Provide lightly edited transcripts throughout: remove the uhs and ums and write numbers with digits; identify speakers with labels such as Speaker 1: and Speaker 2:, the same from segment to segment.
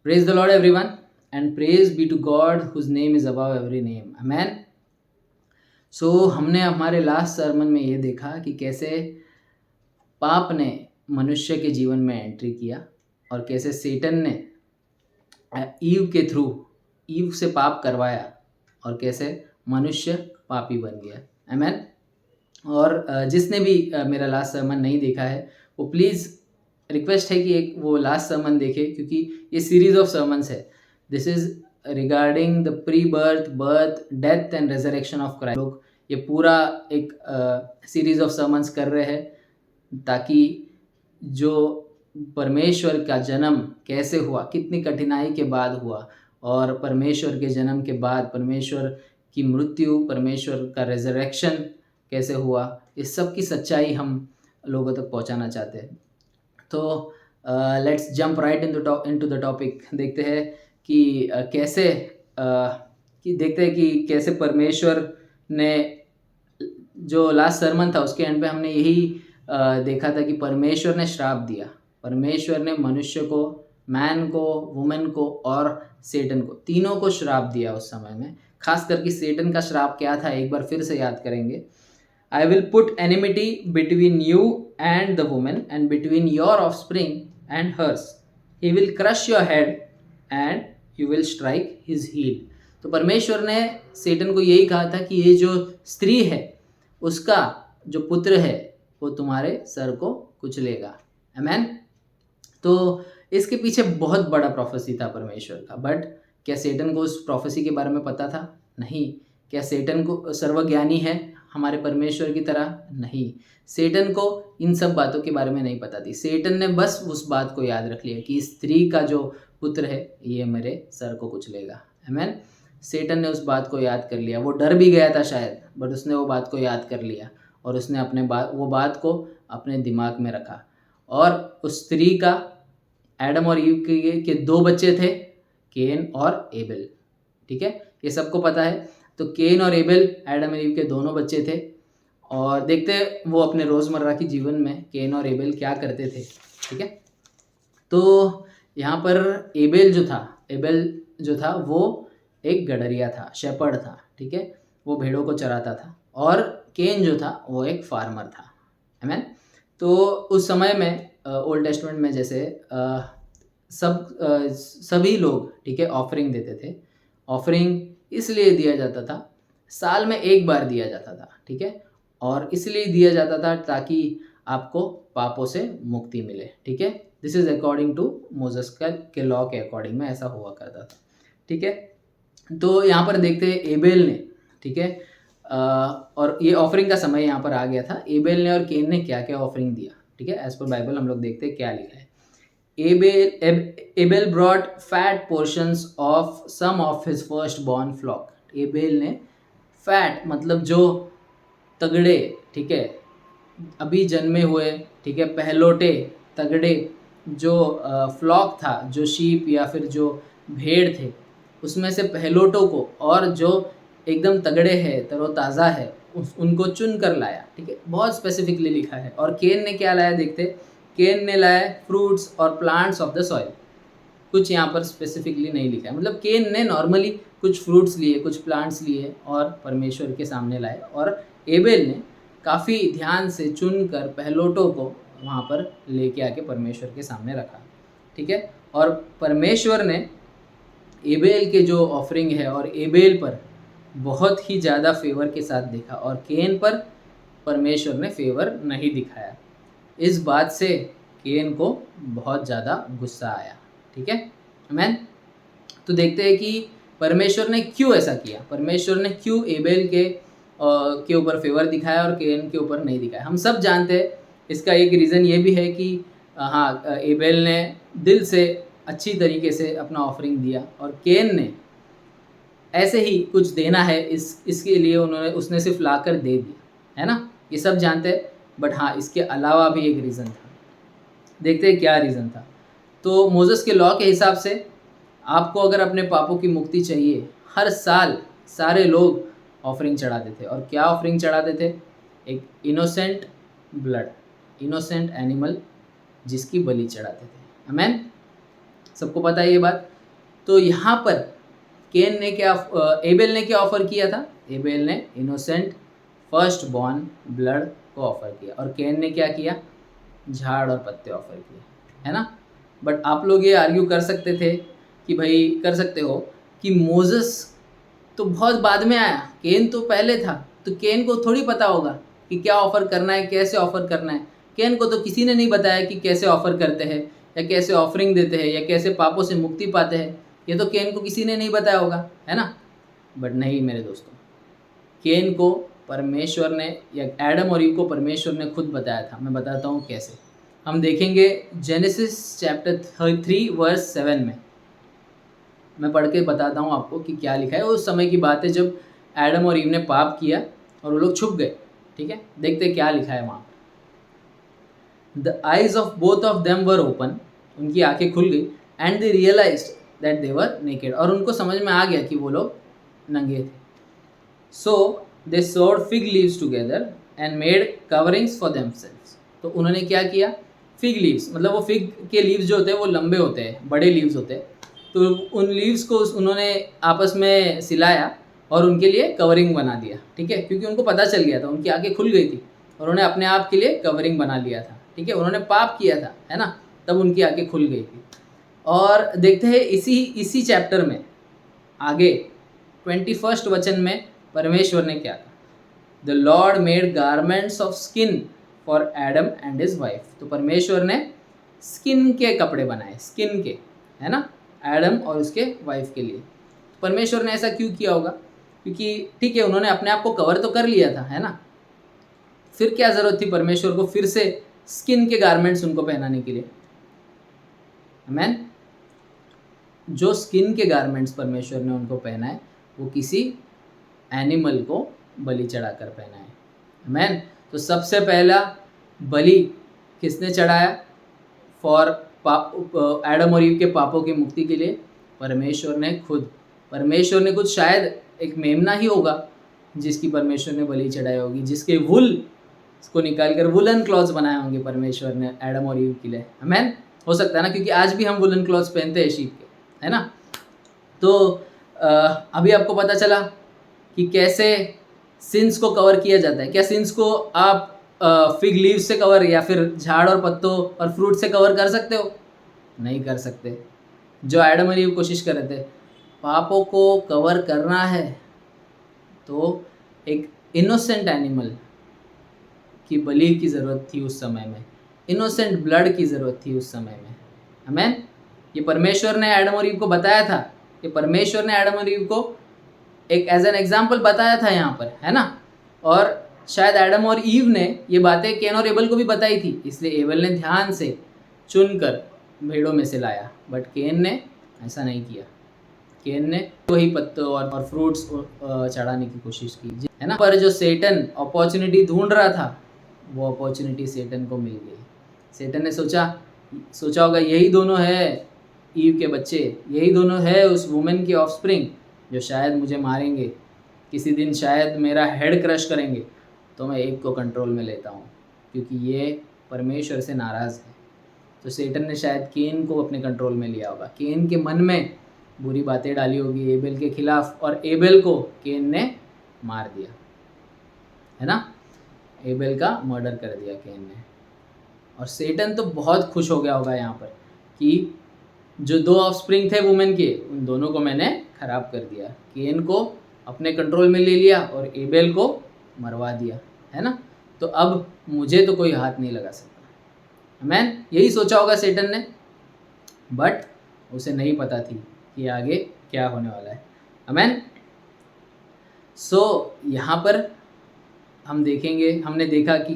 Speaker 1: Praise the Lord, everyone, and praise be to God whose name is above every name. Amen. हमने हमारे last sermon में ये देखा कि कैसे पाप ने मनुष्य के जीवन में एंट्री किया और कैसे सेटन ने ईव के थ्रू ईव से पाप करवाया और कैसे मनुष्य पापी बन गया। आमेन। और जिसने भी मेरा लास्ट सर्मन नहीं देखा है वो प्लीज़ रिक्वेस्ट है कि एक वो लास्ट सर्मन देखे, क्योंकि ये सीरीज ऑफ सर्मन्स है। This is regarding the pre birth, birth, death and resurrection of Christ. लोग ये पूरा एक सीरीज ऑफ सर्मन्स कर रहे हैं ताकि जो परमेश्वर का जन्म कैसे हुआ, कितनी कठिनाई के बाद हुआ, और परमेश्वर के जन्म के बाद परमेश्वर की मृत्यु, परमेश्वर का रेजरेक्शन कैसे हुआ, इस सब की सच्चाई हम लोगों तक पहुंचाना चाहते हैं। तो let's jump right into the topic. देखते हैं कि कैसे परमेश्वर ने, जो लास्ट सर्मन था उसके एंड पे हमने यही देखा था कि परमेश्वर ने श्राप दिया। परमेश्वर ने मनुष्य को, मैन को, वुमेन को और सेटन को, तीनों को श्राप दिया उस समय में। खास करके सेटन का श्राप क्या था एक बार फिर से याद करेंगे। I will put enmity between you and the woman and between your offspring and hers. He will crush your head and you will strike his heel. तो परमेश्वर ने सेटन को यही कहा था कि ये जो स्त्री है उसका जो पुत्र है वो तुम्हारे सर को कुचलेगा। आमेन। तो इसके पीछे बहुत बड़ा प्रोफेसी था परमेश्वर का। बट क्या सेटन को उस प्रोफेसी के बारे में पता था? नहीं। क्या सेटन को सर्वज्ञानी है हमारे परमेश्वर की तरह? नहीं। सेटन को इन सब बातों के बारे में नहीं पता थी। सेटन ने बस उस बात को याद रख लिया कि स्त्री का जो पुत्र है ये मेरे सर को कुचलेगा। आमेन। सेटन ने उस बात को याद कर लिया। वो डर भी गया था शायद, बट उसने वो बात को याद कर लिया और उसने वो बात को अपने दिमाग में रखा। और उस स्त्री का, एडम और ईव के दो बच्चे थे, केन और एबेल। ठीक है, ये सबको पता है। तो केन और एबेल, एडम और ईव के दोनों बच्चे थे। और देखते वो अपने रोज़मर्रा की जीवन में केन और एबेल क्या करते थे। ठीक है, तो यहाँ पर एबेल जो था वो एक गडरिया था, शेपर्ड था। ठीक है, वो भेड़ों को चराता था। और केन जो था वो एक फार्मर था। आमेन। तो उस समय में ओल्ड टेस्टमेंट में जैसे सभी लोग, ठीक है, ऑफरिंग देते थे। ऑफरिंग इसलिए दिया जाता था, साल में एक बार दिया जाता था। ठीक है, और इसलिए दिया जाता था ताकि आपको पापों से मुक्ति मिले। ठीक है, this is according to Moses के लॉ के अकॉर्डिंग में ऐसा हुआ करता था। ठीक है, तो यहाँ पर देखते हैं एबेल ने, ठीक है, और ये ऑफरिंग का समय यहाँ पर आ गया था। एबेल ने और केन ने क्या क्या ऑफरिंग दिया। ठीक है, एज पर बाइबल हम लोग देखते हैं क्या लिखा है। Abel brought fat portions of some of his firstborn flock. Abel ने फैट मतलब जो तगड़े, ठीक है, अभी जन्मे हुए, ठीक है, पहलोटे तगड़े जो फ्लॉक था, जो शीप या फिर जो भेड़ थे, उसमें से पहलोटों को, और जो एकदम तगड़े हैं, तरोताज़ा है, उनको चुन कर लाया। ठीक है, बहुत स्पेसिफिकली लिखा है। और केन ने क्या लाया देखते। केन ने लाया फ्रूट्स और प्लांट्स ऑफ द सॉइल। कुछ यहाँ पर स्पेसिफिकली नहीं लिखा है, मतलब केन ने नॉर्मली कुछ फ्रूट्स लिए, कुछ प्लांट्स लिए और परमेश्वर के सामने लाए। और एबेल ने काफ़ी ध्यान से चुन कर पहलोटों को वहाँ पर लेके आके परमेश्वर के सामने रखा। ठीक है, और परमेश्वर ने एबेल के जो ऑफरिंग है और एबेल पर बहुत ही ज़्यादा फेवर के साथ देखा, और केन पर परमेश्वर ने फेवर नहीं दिखाया। इस बात से केन को बहुत ज़्यादा गुस्सा आया। ठीक है, आमेन। तो देखते हैं कि परमेश्वर ने क्यों ऐसा किया। परमेश्वर ने क्यों एबेल के ऊपर फेवर दिखाया और केन के ऊपर नहीं दिखाया। हम सब जानते हैं इसका एक रीज़न ये भी है कि हाँ, एबेल ने दिल से अच्छी तरीके से अपना ऑफरिंग दिया, और केन ने ऐसे ही कुछ देना है इसके लिए उसने सिर्फ लाकर दे दिया, है ना, ये सब जानते हैं। बट हाँ, इसके अलावा भी एक रीज़न था। देखते हैं क्या रीज़न था। तो मोसेस के लॉ के हिसाब से आपको अगर अपने पापों की मुक्ति चाहिए, हर साल सारे लोग ऑफरिंग चढ़ाते थे। और क्या ऑफरिंग चढ़ाते थे? एक इनोसेंट ब्लड, इनोसेंट एनिमल जिसकी बलि चढ़ाते थे। आमेन। सबको पता है ये बात। तो यहाँ पर केन ने क्या एबेल ने क्या ऑफर किया था? एबेल ने इनोसेंट फर्स्ट बॉर्न ब्लड को ऑफर किया, और केन ने क्या किया? झाड़ और पत्ते ऑफर किए, है ना। बट आप लोग ये आर्ग्यू कर सकते थे कि भाई, कर सकते हो कि मोजेस तो बहुत बाद में आया, केन तो पहले था, तो केन को थोड़ी पता होगा कि क्या ऑफर करना है, कैसे ऑफर करना है। केन को तो किसी ने नहीं बताया कि कैसे ऑफर करते हैं, या कैसे ऑफरिंग देते हैं, या कैसे पापों से मुक्ति पाते हैं। ये तो केन को किसी ने नहीं बताया होगा, है ना। बट नहीं मेरे दोस्तों, केन को परमेश्वर ने, या एडम और ईव को परमेश्वर ने खुद बताया था। मैं बताता हूँ कैसे। हम देखेंगे जेनेसिस चैप्टर 3 वर्स 7 में। मैं पढ़ के बताता हूँ आपको कि क्या लिखा है। उस समय की बात है जब एडम और ईव ने पाप किया और वो लोग छुप गए, ठीक है। देखते क्या लिखा है वहाँ। The eyes of both of them were open, उनकी आंखें खुल गई, and they realised that they were naked, और उनको समझ में आ गया कि वो लोग नंगे थे। सो दे सोड fig leaves together and made coverings for themselves. तो उन्होंने क्या किया? फिग लीव्स, मतलब वो फिग के लीव्स जो होते हैं वो लंबे होते हैं, बड़े लीव्स होते हैं, तो उन लीव्स को उन्होंने आपस में सिलाया और उनके लिए कवरिंग बना दिया, ठीक है। क्योंकि उनको पता चल गया था, उनकी आंखें खुल गई थी, और उन्होंने अपने आप के लिए कवरिंग बना लिया था, ठीक है। उन्होंने पाप किया था, है ना, तब उनकी आंखें खुल गई थी। और देखते हैं इसी चैप्टर में आगे 21 वचन में परमेश्वर ने क्या कहा? The Lord made garments of skin for Adam and his wife. तो परमेश्वर ने स्किन के कपड़े बनाए, स्किन के, है ना, एडम और उसके वाइफ के लिए। परमेश्वर ने ऐसा क्यों किया होगा? क्योंकि ठीक है, उन्होंने अपने आप को कवर तो कर लिया था, है ना, फिर क्या ज़रूरत थी परमेश्वर को फिर से स्किन के गारमेंट्स उनको पहनाने के लिए? आमेन। जो स्किन के गारमेंट्स परमेश्वर ने उनको पहनाए वो किसी एनिमल को बलि चढ़ाकर पहनाए, आमेन। तो सबसे पहला बलि किसने चढ़ाया फॉर एडम और ईव के पापों की मुक्ति के लिए? परमेश्वर ने खुद। परमेश्वर ने खुद, शायद एक मेमना ही होगा जिसकी परमेश्वर ने बलि चढ़ाई होगी, जिसके वुल को निकाल कर वुलन क्लॉथ्स बनाए होंगे परमेश्वर ने एडम और ईव के लिए, आमेन। हो सकता है ना, क्योंकि आज भी हम वुलन क्लॉथ्स पहनते हैं शीप के, है ना। तो अभी आपको पता चला कि कैसे सिंस को कवर किया जाता है। क्या सिंस को आप फिग लीव से कवर, या फिर झाड़ और पत्तों और फ्रूट से कवर कर सकते हो? नहीं कर सकते। जो एडम और ईव कोशिश कर रहे थे, पापों को कवर करना है तो एक इनोसेंट एनिमल की बलि की ज़रूरत थी उस समय में, इनोसेंट ब्लड की ज़रूरत थी उस समय में, आमेन। ये परमेश्वर ने एडम और ईव को बताया था, कि परमेश्वर ने एडम और ईव को एक एज एन एग्जाम्पल बताया था यहाँ पर, है ना। और शायद एडम और ईव ने ये बातें केन और एबल को भी बताई थी, इसलिए एबल ने ध्यान से चुनकर भेड़ों में से लाया, बट केन ने ऐसा नहीं किया। केन ने वही पत्तों और फ्रूट्स चढ़ाने की कोशिश की, है ना। पर जो सेटन अपॉर्चुनिटी ढूंढ रहा था, वो अपॉर्चुनिटी सेटन को मिल गई। सेटन ने सोचा होगा यही दोनों है ईव के बच्चे, यही दोनों है उस वुमेन की ऑफस्प्रिंग जो शायद मुझे मारेंगे, किसी दिन शायद मेरा हेड क्रश करेंगे, तो मैं एक को कंट्रोल में लेता हूँ, क्योंकि ये परमेश्वर से नाराज़ है। तो सेटन ने शायद केन को अपने कंट्रोल में लिया होगा, केन के मन में बुरी बातें डाली होगी एबेल के खिलाफ, और एबेल को केन ने मार दिया, है ना। एबेल का मर्डर कर दिया केन ने। और सेटन तो बहुत खुश हो गया होगा यहाँ पर कि जो दो ऑफस्प्रिंग थे वुमेन के, उन दोनों को मैंने खराब कर दिया, केन को अपने कंट्रोल में ले लिया और एबेल को मरवा दिया, है ना। तो अब मुझे तो कोई हाथ नहीं लगा सकता, आमेन। यही सोचा होगा सेटन ने, बट उसे नहीं पता थी कि आगे क्या होने वाला है, आमेन। सो यहाँ पर हम देखेंगे, हमने देखा कि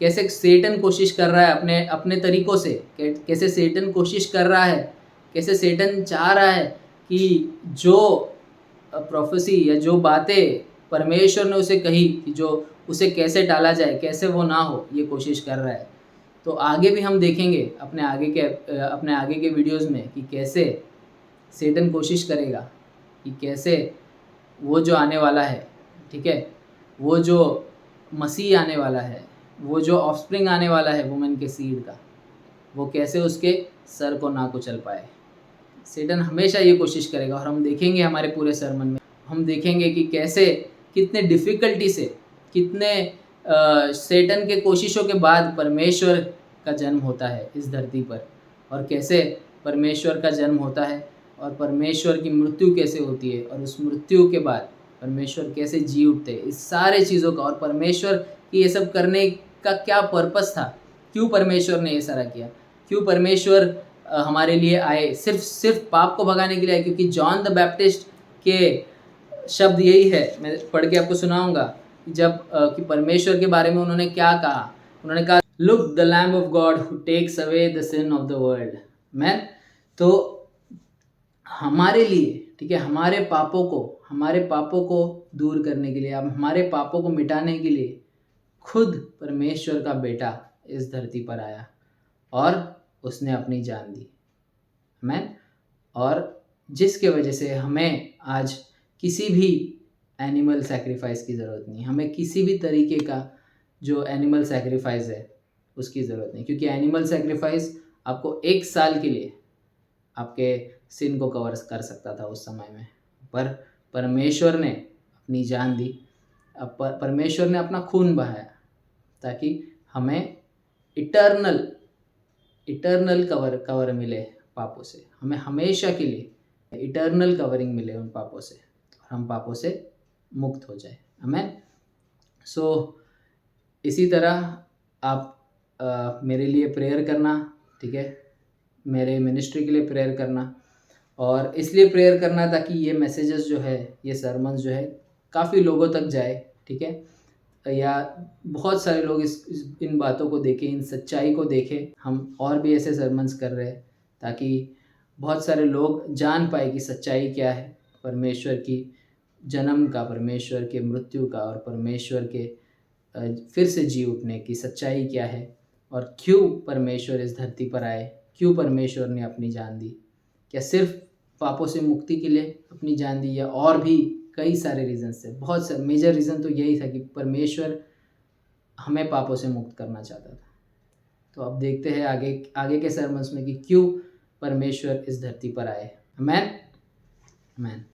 Speaker 1: कैसे सेटन कोशिश कर रहा है अपने अपने तरीक़ों से, कैसे सेटन कोशिश कर रहा है, कैसे सेटन चाह रहा है कि जो प्रोफेसी या जो बातें परमेश्वर ने उसे कही कि जो उसे कैसे टाला जाए, कैसे वो ना हो, ये कोशिश कर रहा है। तो आगे भी हम देखेंगे अपने आगे के वीडियोज़ में कि कैसे सेटन कोशिश करेगा कि कैसे वो जो आने वाला है, ठीक है, वो जो मसीह आने वाला है, वो जो ऑफस्प्रिंग आने वाला है वुमेन के सीड का, वो कैसे उसके सर को ना कुचल पाए। सेटन हमेशा ये कोशिश करेगा, और हम देखेंगे हमारे पूरे सरमन में, हम देखेंगे कि कैसे कितने डिफ़िकल्टी से, कितने सेटन के कोशिशों के बाद परमेश्वर का जन्म होता है इस धरती पर, और कैसे परमेश्वर का जन्म होता है और परमेश्वर की मृत्यु कैसे होती है, और उस मृत्यु के बाद परमेश्वर कैसे जी उठते हैं, इस सारे चीज़ों का, और परमेश्वर की ये सब करने का क्या पर्पस था, क्यों परमेश्वर ने ये सारा किया, क्यों परमेश्वर हमारे लिए आए, सिर्फ पाप को भगाने के लिए आए। क्योंकि जॉन द बैप्टिस्ट के शब्द यही है, मैं पढ़ के आपको सुनाऊंगा, जब कि परमेश्वर के बारे में उन्होंने क्या कहा। उन्होंने कहा, look the lamb of God who takes away the sin of the world. Man, तो हमारे लिए, ठीक है, हमारे पापों को दूर करने के लिए, हमारे पापों को मिटाने के लिए खुद परमेश्वर का बेटा इस धरती पर आया और उसने अपनी जान दी। मैन, और जिसके वजह से हमें आज किसी भी एनिमल सैक्रिफाइस की ज़रूरत नहीं, हमें किसी भी तरीके का जो एनिमल सैक्रिफाइस है उसकी ज़रूरत नहीं। क्योंकि एनिमल सैक्रिफाइस आपको 1 साल के लिए आपके सिन को कवर कर सकता था उस समय में, पर परमेश्वर ने अपनी जान दी, परमेश्वर ने अपना खून बहाया ताकि हमें इटर्नल कवर मिले पापों से, हमें हमेशा के लिए इटर्नल कवरिंग मिले उन पापों से, और हम पापों से मुक्त हो जाए। आमीन। सो इसी तरह आप मेरे लिए प्रेयर करना, ठीक है, मेरे मिनिस्ट्री के लिए प्रेयर करना, और इसलिए प्रेयर करना ताकि ये मैसेजेस जो है, ये सरमन्स जो है काफ़ी लोगों तक जाए, ठीक है, या बहुत सारे लोग इन बातों को देखें, इन सच्चाई को देखें। हम और भी ऐसे सरमन्स कर रहे हैं ताकि बहुत सारे लोग जान पाए कि सच्चाई क्या है, परमेश्वर की जन्म का, परमेश्वर के मृत्यु का, और परमेश्वर के फिर से जी उठने की सच्चाई क्या है, और क्यों परमेश्वर इस धरती पर आए, क्यों परमेश्वर ने अपनी जान दी। क्या सिर्फ पापों से मुक्ति के लिए अपनी जान दी, या और भी कई सारे रीज़न्स थे। बहुत सारे मेजर रीज़न तो यही था कि परमेश्वर हमें पापों से मुक्त करना चाहता था। तो अब देखते हैं आगे के सरमन्स में कि क्यों परमेश्वर इस धरती पर आए। आमीन, आमीन।